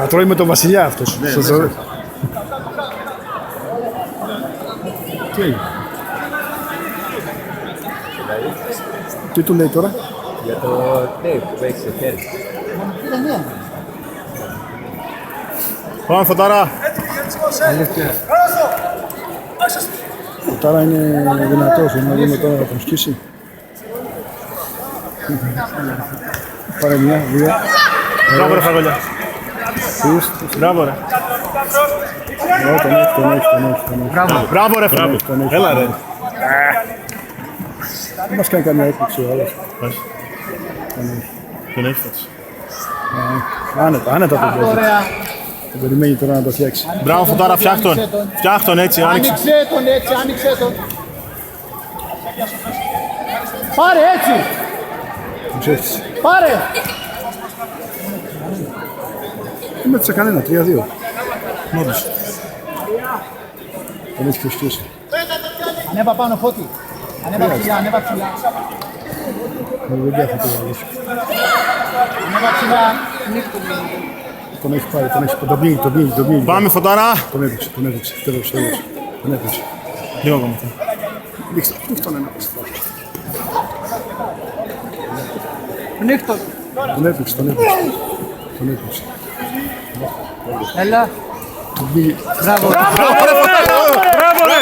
Θα τρώει με τον Βασιλιά αυτός. Ναι, Σας ναι. δω. Τι έγινε. Τι του λέει τώρα. Για το tape που έχει στο χέρι. Πάμε Φωτάρα. Τώρα είναι δυνατός, να δούμε τώρα θα τον σκίσει. Πάρε μια, δύο, Μπράβο ρε Φαγολιά. τρεις. Μπράβο ρε. Τον έχει. Μπράβο ρε Φράβο. Έλα ρε. Δεν μας κάνει καμιά έκπληξη ο άλλος. Όχι. Τον έχει φέτος. Άνετα τον παίζει. Δεν περιμένει τώρα να το φτιάξει. Μπράβο Φωτάρα, φτιάχ' τον. Φτιάχ' τον έτσι, άνοιξε. Άνοιξε τον έτσι, άνοιξε τον. Πάρε έτσι, Τον ψεύτησε. πάρε. Δεν μέτρησε κανένα, 3-2. Μόνος. Τον έχει ξεσκίσει. Ανέβα πάνω Φώτη. Ανέβα ψηλά, ανέβα ψηλά. Δεν κάθεται ο άλλος. Ανέβα ψηλά. Τον έχει πάρει, τον πνίγει. Πάμε Φωτάρα. Τον έδειξε. Τέλος. Τον έδειξε. Λίγο ακόμα. Δείξτε, πού φτάνε ένα. Νύχτο. Τον έπαιξε. Έλα. Τον πήγε. Μπράβο. Μπράβο ρε Φωτάρα. Μπράβο ρε.